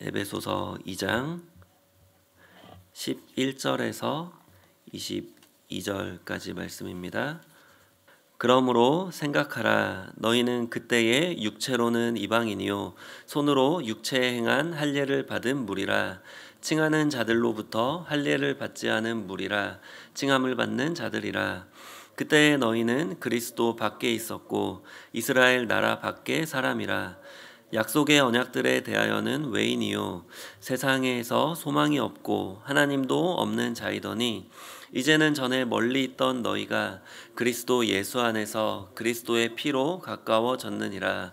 에베소서 2장 11절에서 22절까지 말씀입니다. 그러므로 생각하라. 너희는 그때에 육체로는 이방인이요 손으로 육체에 행한 할례를 받은 무리라. 칭하는 자들로부터 할례를 받지 않은 무리라. 칭함을 받는 자들이라. 그때에 너희는 그리스도 밖에 있었고 이스라엘 나라 밖의 사람이라. 약속의 언약들에 대하여는 외인이요 세상에서 소망이 없고 하나님도 없는 자이더니 이제는 전에 멀리 있던 너희가 그리스도 예수 안에서 그리스도의 피로 가까워졌느니라.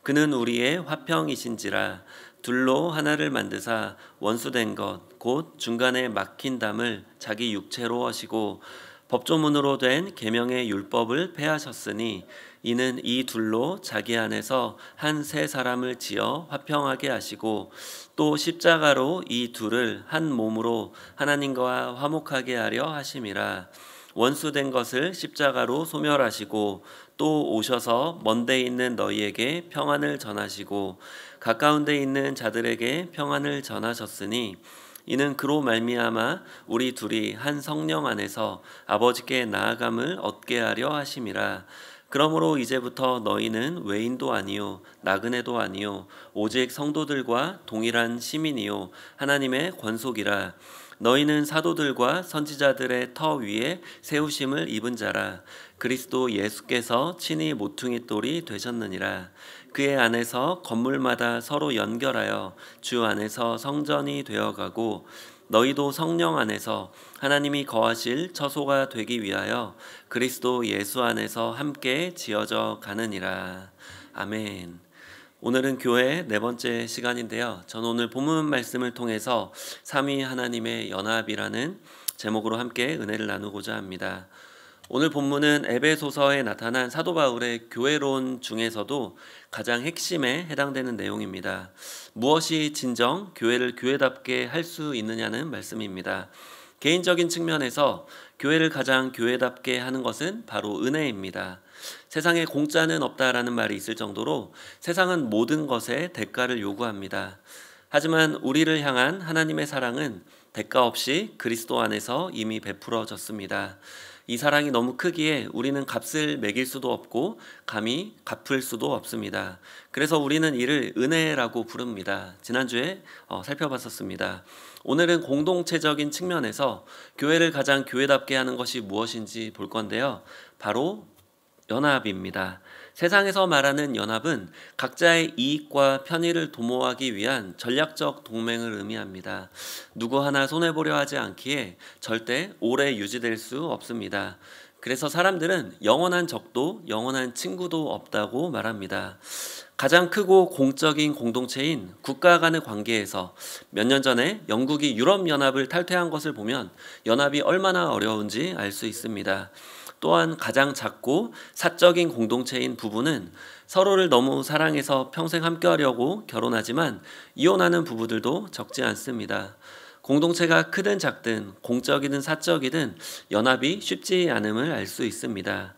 그는 우리의 화평이신지라. 둘로 하나를 만드사 원수된 것 곧 중간에 막힌 담을 자기 육체로 하시고 법조문으로 된 계명의 율법을 폐하셨으니 이는 이 둘로 자기 안에서 한 새 사람을 지어 화평하게 하시고 또 십자가로 이 둘을 한 몸으로 하나님과 화목하게 하려 하심이라. 원수된 것을 십자가로 소멸하시고 또 오셔서 먼데 있는 너희에게 평안을 전하시고 가까운 데 있는 자들에게 평안을 전하셨으니 이는 그로 말미암아 우리 둘이 한 성령 안에서 아버지께 나아감을 얻게 하려 하심이라. 그러므로 이제부터 너희는 외인도 아니요 나그네도 아니요 오직 성도들과 동일한 시민이요 하나님의 권속이라. 너희는 사도들과 선지자들의 터 위에 세우심을 입은 자라. 그리스도 예수께서 친히 모퉁이 돌이 되셨느니라. 그의 안에서 건물마다 서로 연결하여 주 안에서 성전이 되어가고 너희도 성령 안에서 하나님이 거하실 처소가 되기 위하여 그리스도 예수 안에서 함께 지어져 가느니라. 아멘. 오늘은 교회 네 번째 시간인데요. 저는 오늘 본문 말씀을 통해서 삼위 하나님의 연합이라는 제목으로 함께 은혜를 나누고자 합니다. 오늘 본문은 에베소서에 나타난 사도 바울의 교회론 중에서도 가장 핵심에 해당되는 내용입니다. 무엇이 진정 교회를 교회답게 할 수 있느냐는 말씀입니다. 개인적인 측면에서 교회를 가장 교회답게 하는 것은 바로 은혜입니다. 세상에 공짜는 없다라는 말이 있을 정도로 세상은 모든 것에 대가를 요구합니다. 하지만 우리를 향한 하나님의 사랑은 대가 없이 그리스도 안에서 이미 베풀어졌습니다. 이 사랑이 너무 크기에 우리는 값을 매길 수도 없고 감히 갚을 수도 없습니다. 그래서 우리는 이를 은혜라고 부릅니다. 지난주에 살펴봤었습니다. 오늘은 공동체적인 측면에서 교회를 가장 교회답게 하는 것이 무엇인지 볼 건데요. 바로 연합입니다. 세상에서 말하는 연합은 각자의 이익과 편의를 도모하기 위한 전략적 동맹을 의미합니다. 누구 하나 손해보려 하지 않기에 절대 오래 유지될 수 없습니다. 그래서 사람들은 영원한 적도 영원한 친구도 없다고 말합니다. 가장 크고 공적인 공동체인 국가 간의 관계에서 몇 년 전에 영국이 유럽연합을 탈퇴한 것을 보면 연합이 얼마나 어려운지 알 수 있습니다. 또한 가장 작고 사적인 공동체인 부부는 서로를 너무 사랑해서 평생 함께하려고 결혼하지만 이혼하는 부부들도 적지 않습니다. 공동체가 크든 작든 공적이든 사적이든 연합이 쉽지 않음을 알 수 있습니다.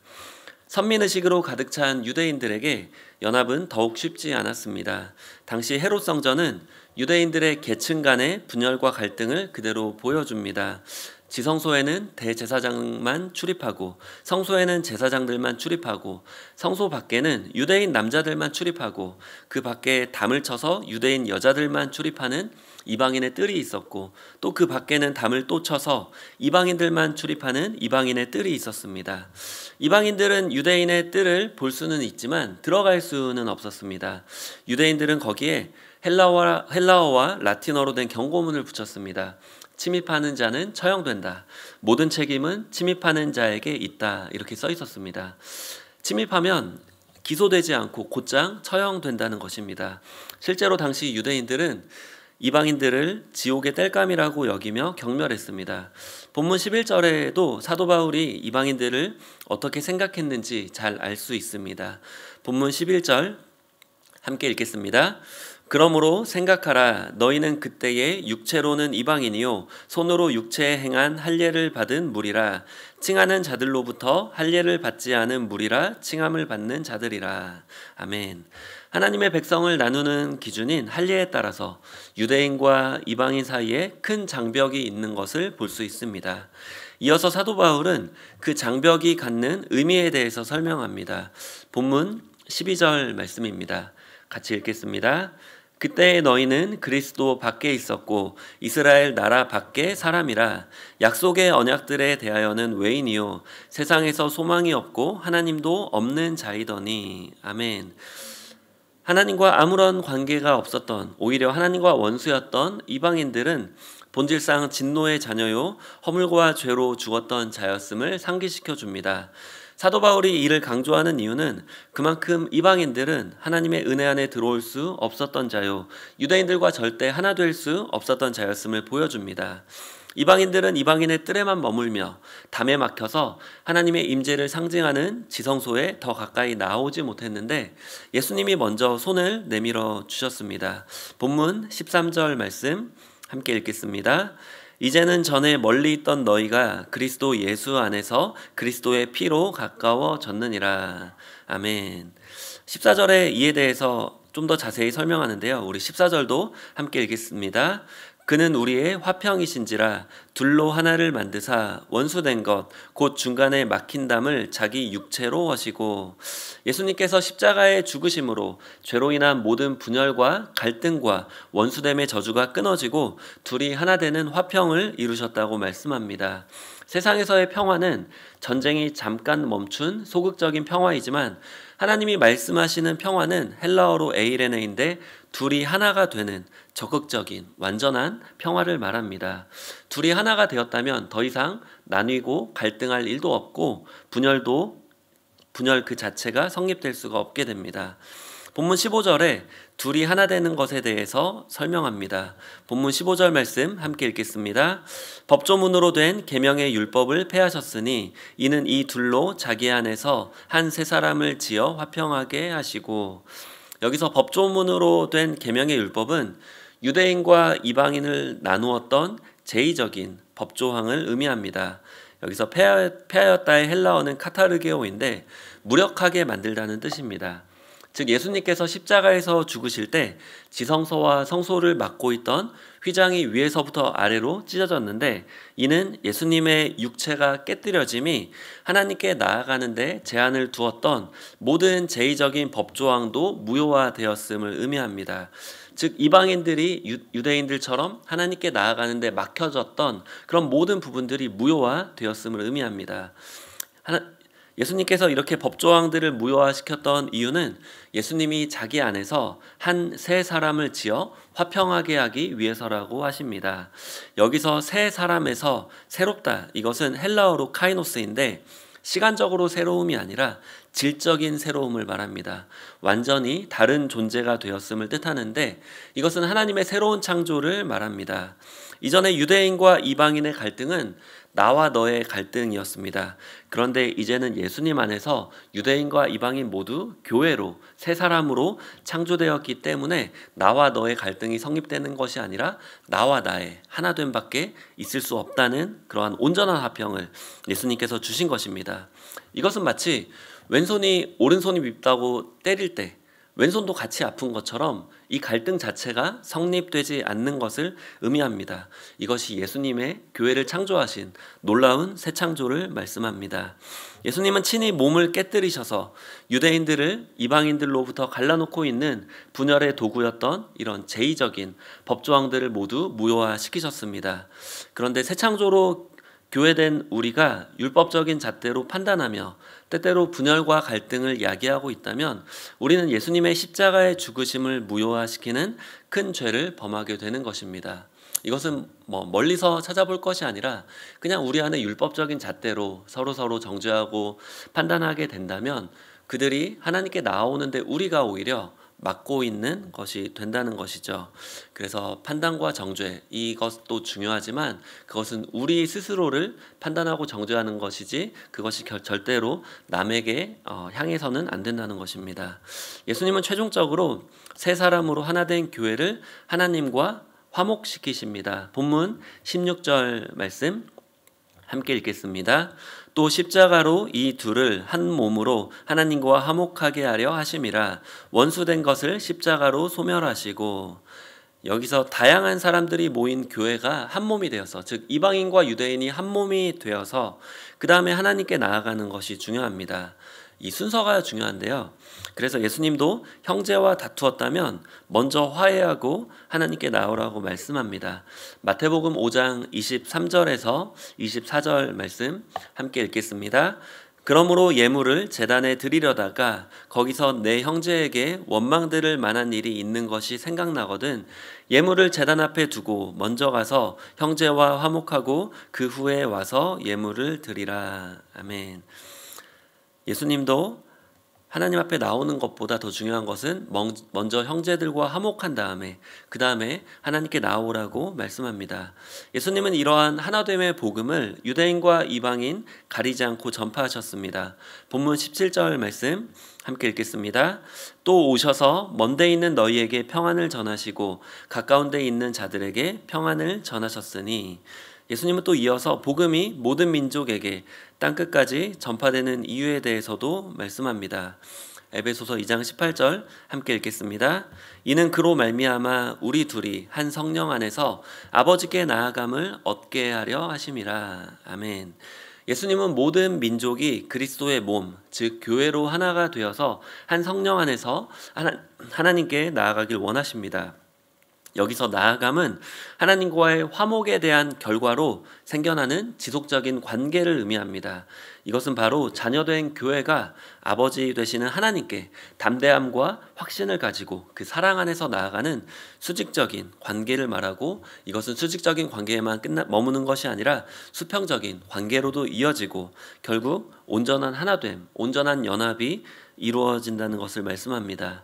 선민의식으로 가득 찬 유대인들에게 연합은 더욱 쉽지 않았습니다. 당시 헤롯 성전은 유대인들의 계층 간의 분열과 갈등을 그대로 보여줍니다. 지성소에는 대제사장만 출입하고 성소에는 제사장들만 출입하고 성소 밖에는 유대인 남자들만 출입하고 그 밖에 담을 쳐서 유대인 여자들만 출입하는 이방인의 뜰이 있었고 또 그 밖에는 담을 또 쳐서 이방인들만 출입하는 이방인의 뜰이 있었습니다. 이방인들은 유대인의 뜰을 볼 수는 있지만 들어갈 수는 없었습니다. 유대인들은 거기에 헬라어와 라틴어로 된 경고문을 붙였습니다. 침입하는 자는 처형된다. 모든 책임은 침입하는 자에게 있다. 이렇게 써 있었습니다. 침입하면 기소되지 않고 곧장 처형된다는 것입니다. 실제로 당시 유대인들은 이방인들을 지옥의 땔감이라고 여기며 경멸했습니다. 본문 11절에도 사도 바울이 이방인들을 어떻게 생각했는지 잘 알 수 있습니다. 본문 11절 함께 읽겠습니다. 그러므로 생각하라. 너희는 그때에 육체로는 이방인이요 손으로 육체에 행한 할례를 받은 무리라. 칭하는 자들로부터 할례를 받지 않은 무리라. 칭함을 받는 자들이라. 아멘. 하나님의 백성을 나누는 기준인 할례에 따라서 유대인과 이방인 사이에 큰 장벽이 있는 것을 볼 수 있습니다. 이어서 사도 바울은 그 장벽이 갖는 의미에 대해서 설명합니다. 본문 12절 말씀입니다. 같이 읽겠습니다. 그때 너희는 그리스도 밖에 있었고 이스라엘 나라 밖의 사람이라. 약속의 언약들에 대하여는 외인이요 세상에서 소망이 없고 하나님도 없는 자이더니. 아멘. 하나님과 아무런 관계가 없었던, 오히려 하나님과 원수였던 이방인들은 본질상 진노의 자녀요 허물과 죄로 죽었던 자였음을 상기시켜 줍니다. 사도 바울이 이를 강조하는 이유는 그만큼 이방인들은 하나님의 은혜 안에 들어올 수 없었던 자요 유대인들과 절대 하나 될 수 없었던 자였음을 보여줍니다. 이방인들은 이방인의 뜰에만 머물며 담에 막혀서 하나님의 임재를 상징하는 지성소에 더 가까이 나오지 못했는데 예수님이 먼저 손을 내밀어 주셨습니다. 본문 13절 말씀 함께 읽겠습니다. 이제는 전에 멀리 있던 너희가 그리스도 예수 안에서 그리스도의 피로 가까워졌느니라. 아멘. 14절에 이에 대해서 좀 더 자세히 설명하는데요. 우리 14절도 함께 읽겠습니다. 그는 우리의 화평이신지라 둘로 하나를 만드사 원수된 것 곧 중간에 막힌 담을 자기 육체로 하시고. 예수님께서 십자가의 죽으심으로 죄로 인한 모든 분열과 갈등과 원수됨의 저주가 끊어지고 둘이 하나 되는 화평을 이루셨다고 말씀합니다. 세상에서의 평화는 전쟁이 잠깐 멈춘 소극적인 평화이지만 하나님이 말씀하시는 평화는 헬라어로 에이레네인데 둘이 하나가 되는 적극적인 완전한 평화를 말합니다. 둘이 하나가 되었다면 더 이상 나뉘고 갈등할 일도 없고 분열 그 자체가 성립될 수가 없게 됩니다. 본문 15절에 둘이 하나 되는 것에 대해서 설명합니다. 본문 15절 말씀 함께 읽겠습니다. 법조문으로 된 계명의 율법을 폐하셨으니 이는 이 둘로 자기 안에서 한 세 사람을 지어 화평하게 하시고. 여기서 법조문으로 된 계명의 율법은 유대인과 이방인을 나누었던 제의적인 법조항을 의미합니다. 여기서 폐하였다의 헬라어는 카타르게오인데 무력하게 만들다는 뜻입니다. 즉 예수님께서 십자가에서 죽으실 때 지성소와 성소를 막고 있던 휘장이 위에서부터 아래로 찢어졌는데 이는 예수님의 육체가 깨뜨려짐이 하나님께 나아가는데 제한을 두었던 모든 제의적인 법조항도 무효화되었음을 의미합니다. 즉 이방인들이 유대인들처럼 하나님께 나아가는데 막혀졌던 그런 모든 부분들이 무효화되었음을 의미합니다. 예수님께서 이렇게 법조항들을 무효화시켰던 이유는 예수님이 자기 안에서 한 세 사람을 지어 화평하게 하기 위해서라고 하십니다. 여기서 세 사람에서 새롭다, 이것은 헬라어로 카이노스인데 시간적으로 새로움이 아니라 질적인 새로움을 말합니다. 완전히 다른 존재가 되었음을 뜻하는데 이것은 하나님의 새로운 창조를 말합니다. 이전에 유대인과 이방인의 갈등은 나와 너의 갈등이었습니다. 그런데 이제는 예수님 안에서 유대인과 이방인 모두 교회로 새 사람으로 창조되었기 때문에 나와 너의 갈등이 성립되는 것이 아니라 나와 나의 하나됨 밖에 있을 수 없다는 그러한 온전한 화평을 예수님께서 주신 것입니다. 이것은 마치 왼손이 오른손이 밉다고 때릴 때 왼손도 같이 아픈 것처럼 이 갈등 자체가 성립되지 않는 것을 의미합니다. 이것이 예수님의 교회를 창조하신 놀라운 새 창조를 말씀합니다. 예수님은 친히 몸을 깨뜨리셔서 유대인들을 이방인들로부터 갈라놓고 있는 분열의 도구였던 이런 제의적인 법조항들을 모두 무효화시키셨습니다. 그런데 새 창조로 교회된 우리가 율법적인 잣대로 판단하며 때때로 분열과 갈등을 야기하고 있다면 우리는 예수님의 십자가의 죽으심을 무효화시키는 큰 죄를 범하게 되는 것입니다. 이것은 멀리서 찾아볼 것이 아니라 그냥 우리 안에 율법적인 잣대로 서로 정죄하고 판단하게 된다면 그들이 하나님께 나아오는데 우리가 오히려 막고 있는 것이 된다는 것이죠. 그래서 판단과 정죄, 이것도 중요하지만 그것은 우리 스스로를 판단하고 정죄하는 것이지 그것이 절대로 남에게 향해서는 안 된다는 것입니다. 예수님은 최종적으로 세 사람으로 하나 된 교회를 하나님과 화목시키십니다. 본문 16절 말씀 함께 읽겠습니다. 또 십자가로 이 둘을 한 몸으로 하나님과 화목하게 하려 하심이라. 원수된 것을 십자가로 소멸하시고. 여기서 다양한 사람들이 모인 교회가 한 몸이 되어서, 즉 이방인과 유대인이 한 몸이 되어서 그 다음에 하나님께 나아가는 것이 중요합니다. 이 순서가 중요한데요. 그래서 예수님도 형제와 다투었다면 먼저 화해하고 하나님께 나오라고 말씀합니다. 마태복음 5장 23절에서 24절 말씀 함께 읽겠습니다. 그러므로 예물을 제단에 드리려다가 거기서 내 형제에게 원망 들을 만한 일이 있는 것이 생각나거든 예물을 제단 앞에 두고 먼저 가서 형제와 화목하고 그 후에 와서 예물을 드리라. 아멘. 예수님도 하나님 앞에 나오는 것보다 더 중요한 것은 먼저 형제들과 화목한 다음에 그 다음에 하나님께 나오라고 말씀합니다. 예수님은 이러한 하나됨의 복음을 유대인과 이방인 가리지 않고 전파하셨습니다. 본문 17절 말씀 함께 읽겠습니다. 또 오셔서 먼데 있는 너희에게 평안을 전하시고 가까운 데 있는 자들에게 평안을 전하셨으니. 예수님은 또 이어서 복음이 모든 민족에게 땅끝까지 전파되는 이유에 대해서도 말씀합니다. 에베소서 2장 18절 함께 읽겠습니다. 이는 그로 말미암아 우리 둘이 한 성령 안에서 아버지께 나아감을 얻게 하려 하심이라. 아멘. 예수님은 모든 민족이 그리스도의 몸, 즉 교회로 하나가 되어서 한 성령 안에서 하나님께 나아가길 원하십니다. 여기서 나아감은 하나님과의 화목에 대한 결과로 생겨나는 지속적인 관계를 의미합니다. 이것은 바로 자녀된 교회가 아버지 되시는 하나님께 담대함과 확신을 가지고 그 사랑 안에서 나아가는 수직적인 관계를 말하고, 이것은 수직적인 관계에만 머무는 것이 아니라 수평적인 관계로도 이어지고 결국 온전한 하나됨, 온전한 연합이 이루어진다는 것을 말씀합니다.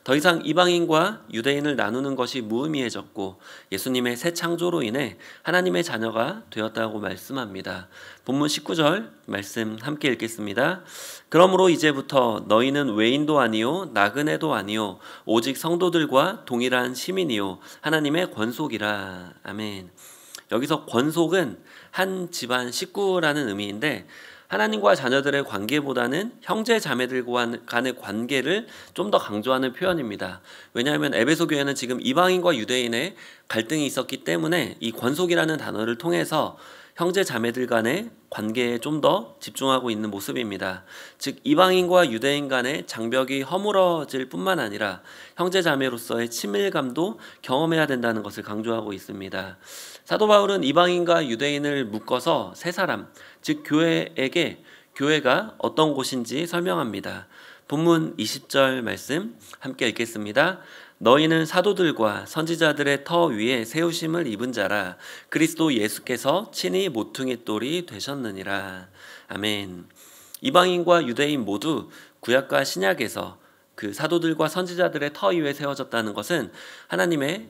더 이상 이방인과 유대인을 나누는 것이 무의미해졌고 예수님의 새 창조로 인해 하나님의 자녀가 되었다고 말씀합니다. 본문 19절 말씀 함께 읽겠습니다. 그러므로 이제부터 너희는 외인도 아니요 나그네도 아니요 오직 성도들과 동일한 시민이요 하나님의 권속이라. 아멘. 여기서 권속은 한 집안 식구라는 의미인데 하나님과 자녀들의 관계보다는 형제 자매들 간의 관계를 좀 더 강조하는 표현입니다. 왜냐하면 에베소 교회는 지금 이방인과 유대인의 갈등이 있었기 때문에 이 권속이라는 단어를 통해서 형제 자매들 간의 관계에 좀 더 집중하고 있는 모습입니다. 즉 이방인과 유대인 간의 장벽이 허물어질 뿐만 아니라 형제 자매로서의 친밀감도 경험해야 된다는 것을 강조하고 있습니다. 사도 바울은 이방인과 유대인을 묶어서 세 사람, 즉 교회에게 교회가 어떤 곳인지 설명합니다. 본문 20절 말씀 함께 읽겠습니다. 너희는 사도들과 선지자들의 터 위에 세우심을 입은 자라. 그리스도 예수께서 친히 모퉁이 돌이 되셨느니라. 아멘. 이방인과 유대인 모두 구약과 신약에서 그 사도들과 선지자들의 터 위에 세워졌다는 것은 하나님의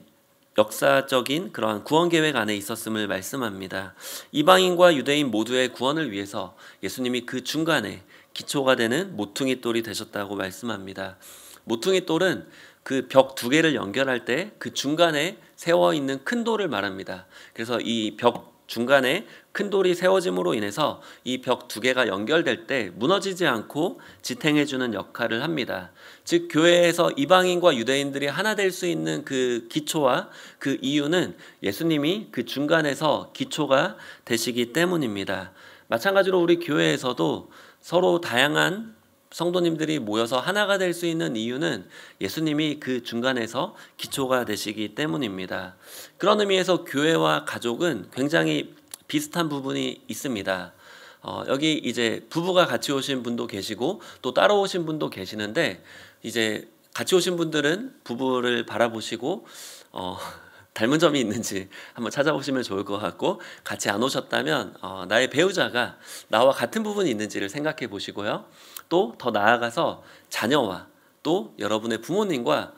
역사적인 그러한 구원 계획 안에 있었음을 말씀합니다. 이방인과 유대인 모두의 구원을 위해서 예수님이 그 중간에 기초가 되는 모퉁이 돌이 되셨다고 말씀합니다. 모퉁이 돌은 그 벽 두 개를 연결할 때 그 중간에 세워 있는 큰 돌을 말합니다. 그래서 이 벽 중간에 큰 돌이 세워짐으로 인해서 이 벽 두 개가 연결될 때 무너지지 않고 지탱해주는 역할을 합니다. 즉 교회에서 이방인과 유대인들이 하나 될 수 있는 그 기초와 그 이유는 예수님이 그 중간에서 기초가 되시기 때문입니다. 마찬가지로 우리 교회에서도 서로 다양한 성도님들이 모여서 하나가 될 수 있는 이유는 예수님이 그 중간에서 기초가 되시기 때문입니다. 그런 의미에서 교회와 가족은 굉장히 비슷한 부분이 있습니다. 여기 이제 부부가 같이 오신 분도 계시고 또 따로 오신 분도 계시는데, 이제 같이 오신 분들은 부부를 바라보시고 닮은 점이 있는지 한번 찾아보시면 좋을 것 같고, 같이 안 오셨다면 나의 배우자가 나와 같은 부분이 있는지를 생각해 보시고요. 또 더 나아가서 자녀와 또 여러분의 부모님과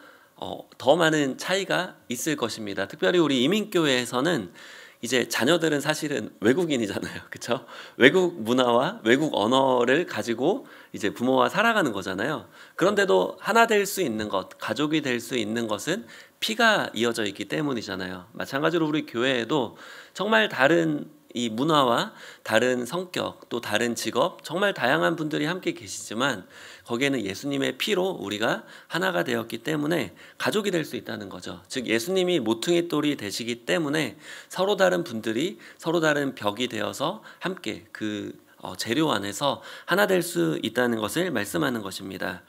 더 많은 차이가 있을 것입니다. 특별히 우리 이민교회에서는 이제 자녀들은 사실은 외국인이잖아요. 그렇죠? 외국 문화와 외국 언어를 가지고 이제 부모와 살아가는 거잖아요. 그런데도 하나 될 수 있는 것, 가족이 될 수 있는 것은 피가 이어져 있기 때문이잖아요. 마찬가지로 우리 교회에도 정말 다른 이 문화와 다른 성격 또 다른 직업 정말 다양한 분들이 함께 계시지만 거기에는 예수님의 피로 우리가 하나가 되었기 때문에 가족이 될 수 있다는 거죠. 즉 예수님이 모퉁이 돌이 되시기 때문에 서로 다른 분들이 서로 다른 벽이 되어서 함께 그 재료 안에서 하나 될 수 있다는 것을 말씀하는 것입니다.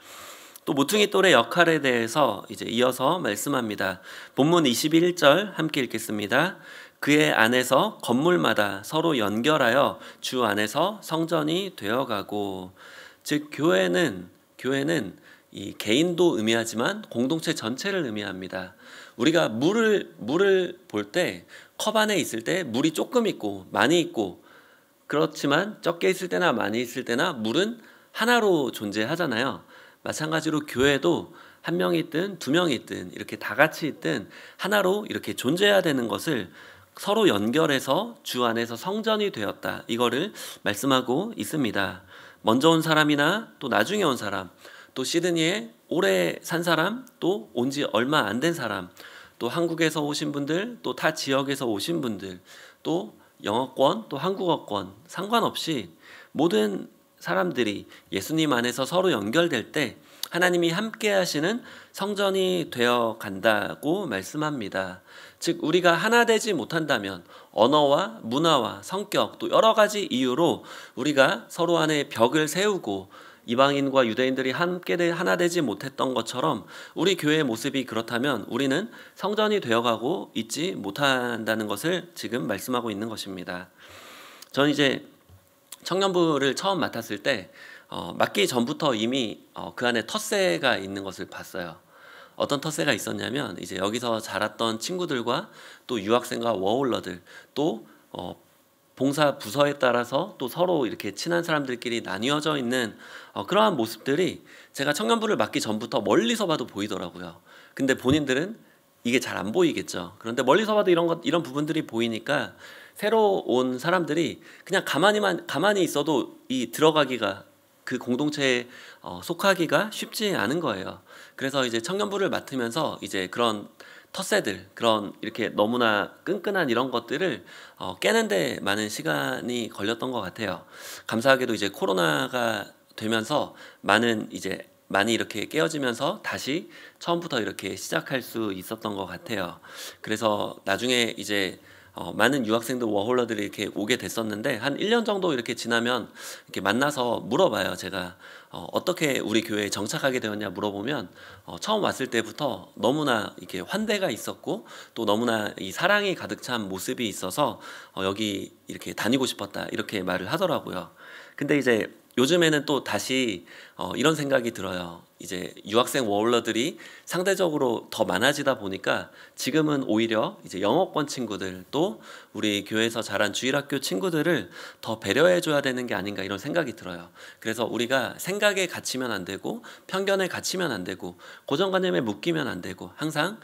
또 모퉁이 돌의 역할에 대해서 이제 이어서 말씀합니다. 본문 21절 함께 읽겠습니다. 그의 안에서 건물마다 서로 연결하여 주 안에서 성전이 되어가고. 즉 교회는 이 개인도 의미하지만 공동체 전체를 의미합니다. 우리가 물을 볼 때 컵 안에 있을 때 물이 조금 있고 많이 있고 그렇지만 적게 있을 때나 많이 있을 때나 물은 하나로 존재하잖아요. 마찬가지로 교회도 한 명이 있든 두 명이 있든 이렇게 다 같이 있든 하나로 이렇게 존재해야 되는 것을 서로 연결해서 주 안에서 성전이 되었다. 이거를 말씀하고 있습니다. 먼저 온 사람이나 또 나중에 온 사람, 또 시드니에 오래 산 사람, 또 온 지 얼마 안 된 사람, 또 한국에서 오신 분들, 또 타 지역에서 오신 분들, 또 영어권, 또 한국어권 상관없이 모든 사람들이 예수님 안에서 서로 연결될 때 하나님이 함께 하시는 성전이 되어 간다고 말씀합니다. 즉 우리가 하나 되지 못한다면 언어와 문화와 성격 또 여러 가지 이유로 우리가 서로 안에 벽을 세우고 이방인과 유대인들이 함께 하나 되지 못했던 것처럼 우리 교회의 모습이 그렇다면 우리는 성전이 되어가고 있지 못한다는 것을 지금 말씀하고 있는 것입니다. 저는 이제 청년부를 처음 맡았을 때 맡기 전부터 이미 그 안에 텃세가 있는 것을 봤어요. 어떤 텃세가 있었냐면 이제 여기서 자랐던 친구들과 또 유학생과 워홀러들 또 봉사 부서에 따라서 또 서로 이렇게 친한 사람들끼리 나뉘어져 있는 그러한 모습들이 제가 청년부를 맡기 전부터 멀리서 봐도 보이더라고요. 근데 본인들은 이게 잘 안 보이겠죠. 그런데 멀리서 봐도 이런 부분들이 보이니까 새로 온 사람들이 그냥 가만히 있어도 이 들어가기가 그 공동체에 속하기가 쉽지 않은 거예요. 그래서 이제 청년부를 맡으면서 이제 그런 텃세들, 그런 이렇게 너무나 끈끈한 이런 것들을 깨는데 많은 시간이 걸렸던 것 같아요. 감사하게도 이제 코로나가 되면서 많이 이렇게 깨어지면서 다시 처음부터 이렇게 시작할 수 있었던 것 같아요. 그래서 나중에 이제 많은 유학생들 워홀러들이 이렇게 오게 됐었는데 한 1년 정도 이렇게 지나면 이렇게 만나서 물어봐요. 제가 어떻게 우리 교회에 정착하게 되었냐 물어보면 처음 왔을 때부터 너무나 이렇게 환대가 있었고 또 너무나 이 사랑이 가득 찬 모습이 있어서 여기 이렇게 다니고 싶었다 이렇게 말을 하더라고요. 근데 이제 요즘에는 또 다시 이런 생각이 들어요. 이제 유학생 워홀러들이 상대적으로 더 많아지다 보니까 지금은 오히려 이제 영어권 친구들 또 우리 교회에서 자란 주일학교 친구들을 더 배려해줘야 되는 게 아닌가 이런 생각이 들어요. 그래서 우리가 생각에 갇히면 안 되고 편견에 갇히면 안 되고 고정관념에 묶이면 안 되고 항상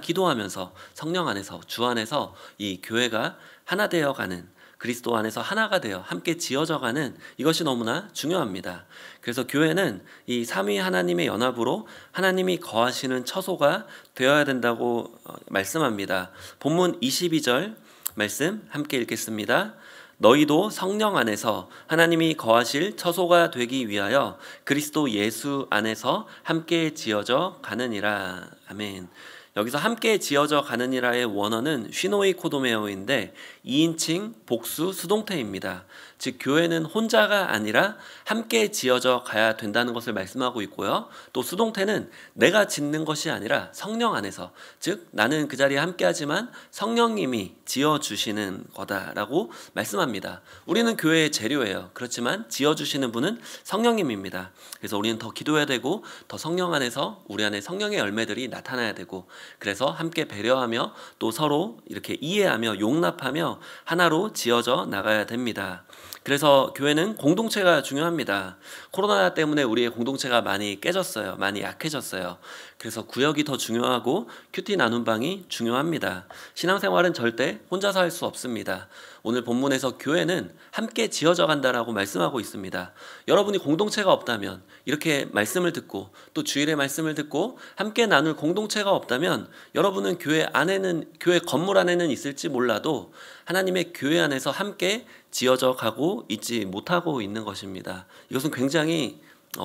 기도하면서 성령 안에서 주 안에서 이 교회가 하나 되어가는 그리스도 안에서 하나가 되어 함께 지어져가는 이것이 너무나 중요합니다. 그래서 교회는 이 삼위 하나님의 연합으로 하나님이 거하시는 처소가 되어야 된다고 말씀합니다. 본문 22절 말씀 함께 읽겠습니다. 너희도 성령 안에서 하나님이 거하실 처소가 되기 위하여 그리스도 예수 안에서 함께 지어져 가느니라. 아멘. 여기서 함께 지어져 가느니라의 원어는 휘노이 코도메오인데 2인칭 복수 수동태입니다. 즉 교회는 혼자가 아니라 함께 지어져 가야 된다는 것을 말씀하고 있고요. 또 수동태는 내가 짓는 것이 아니라 성령 안에서, 즉 나는 그 자리에 함께하지만 성령님이 지어주시는 거다라고 말씀합니다. 우리는 교회의 재료예요. 그렇지만 지어주시는 분은 성령님입니다. 그래서 우리는 더 기도해야 되고 더 성령 안에서 우리 안에 성령의 열매들이 나타나야 되고, 그래서 함께 배려하며 또 서로 이렇게 이해하며 용납하며 하나로 지어져 나가야 됩니다. 그래서 교회는 공동체가 중요합니다. 코로나 때문에 우리의 공동체가 많이 깨졌어요. 많이 약해졌어요. 그래서 구역이 더 중요하고 큐티 나눔 방이 중요합니다. 신앙생활은 절대 혼자서 할 수 없습니다. 오늘 본문에서 교회는 함께 지어져 간다라고 말씀하고 있습니다. 여러분이 공동체가 없다면, 이렇게 말씀을 듣고 또 주일의 말씀을 듣고 함께 나눌 공동체가 없다면 여러분은 교회 건물 안에는 있을지 몰라도 하나님의 교회 안에서 함께 지어져 가고 있지 못하고 있는 것입니다. 이것은 굉장히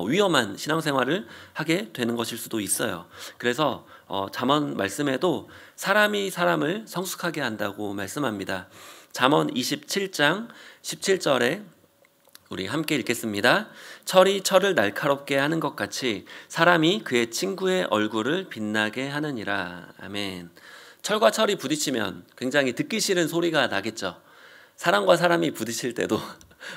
위험한 신앙생활을 하게 되는 것일 수도 있어요. 그래서 잠언 말씀에도 사람이 사람을 성숙하게 한다고 말씀합니다. 잠언 27장 17절에 우리 함께 읽겠습니다. 철이 철을 날카롭게 하는 것 같이 사람이 그의 친구의 얼굴을 빛나게 하느니라. 아멘. 철과 철이 부딪히면 굉장히 듣기 싫은 소리가 나겠죠. 사람과 사람이 부딪힐 때도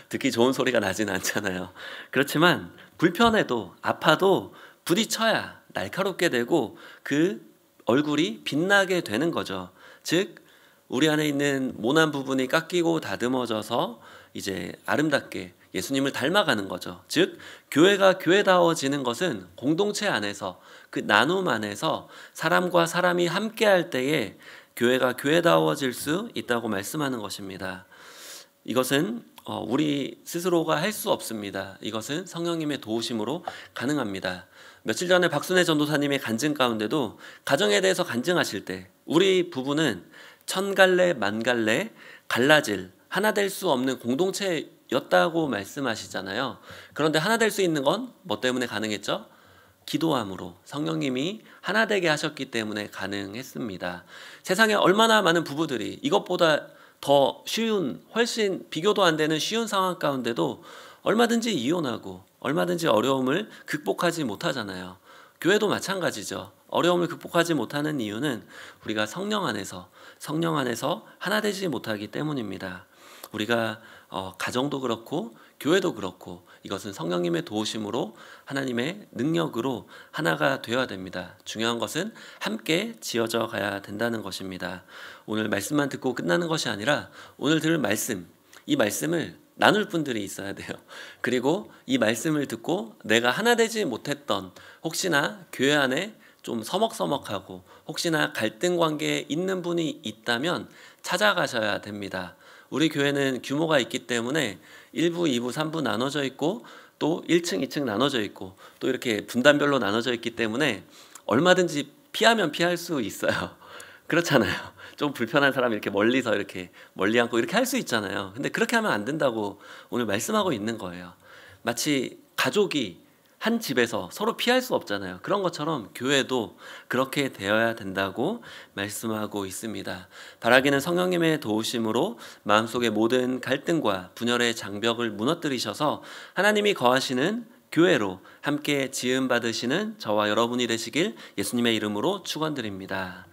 듣기 좋은 소리가 나진 않잖아요. 그렇지만 불편해도 아파도 부딪혀야 날카롭게 되고 그 얼굴이 빛나게 되는 거죠. 즉 우리 안에 있는 모난 부분이 깎이고 다듬어져서 이제 아름답게 예수님을 닮아가는 거죠. 즉 교회가 교회다워지는 것은 공동체 안에서 그 나눔 안에서 사람과 사람이 함께할 때에 교회가 교회다워질 수 있다고 말씀하는 것입니다. 이것은 우리 스스로가 할 수 없습니다. 이것은 성령님의 도우심으로 가능합니다. 며칠 전에 박순애 전도사님의 간증 가운데도 가정에 대해서 간증하실 때 우리 부부는 천갈래 만갈래 갈라질 하나 될 수 없는 공동체였다고 말씀하시잖아요. 그런데 하나 될 수 있는 건 뭐 때문에 가능했죠? 기도함으로 성령님이 하나 되게 하셨기 때문에 가능했습니다. 세상에 얼마나 많은 부부들이 이것보다 더 쉬운, 훨씬 비교도 안 되는 쉬운 상황 가운데도 얼마든지 이혼하고 얼마든지 어려움을 극복하지 못하잖아요. 교회도 마찬가지죠. 어려움을 극복하지 못하는 이유는 우리가 성령 안에서 하나 되지 못하기 때문입니다. 우리가 가정도 그렇고 교회도 그렇고 이것은 성령님의 도우심으로 하나님의 능력으로 하나가 되어야 됩니다. 중요한 것은 함께 지어져 가야 된다는 것입니다. 오늘 말씀만 듣고 끝나는 것이 아니라 오늘 들을 말씀, 이 말씀을 나눌 분들이 있어야 돼요. 그리고 이 말씀을 듣고 내가 하나 되지 못했던 혹시나 교회 안에 좀 서먹서먹하고 혹시나 갈등 관계에 있는 분이 있다면 찾아가셔야 됩니다. 우리 교회는 규모가 있기 때문에 1부, 2부, 3부 나눠져 있고 또 1층, 2층 나눠져 있고 또 이렇게 분단별로 나눠져 있기 때문에 얼마든지 피하면 피할 수 있어요. 그렇잖아요. 좀 불편한 사람 이렇게 멀리서 이렇게 멀리 앉고 이렇게 할 수 있잖아요. 근데 그렇게 하면 안 된다고 오늘 말씀하고 있는 거예요. 마치 가족이 한 집에서 서로 피할 수 없잖아요. 그런 것처럼 교회도 그렇게 되어야 된다고 말씀하고 있습니다. 바라기는 성령님의 도우심으로 마음속의 모든 갈등과 분열의 장벽을 무너뜨리셔서 하나님이 거하시는 교회로 함께 지음 받으시는 저와 여러분이 되시길 예수님의 이름으로 축원드립니다.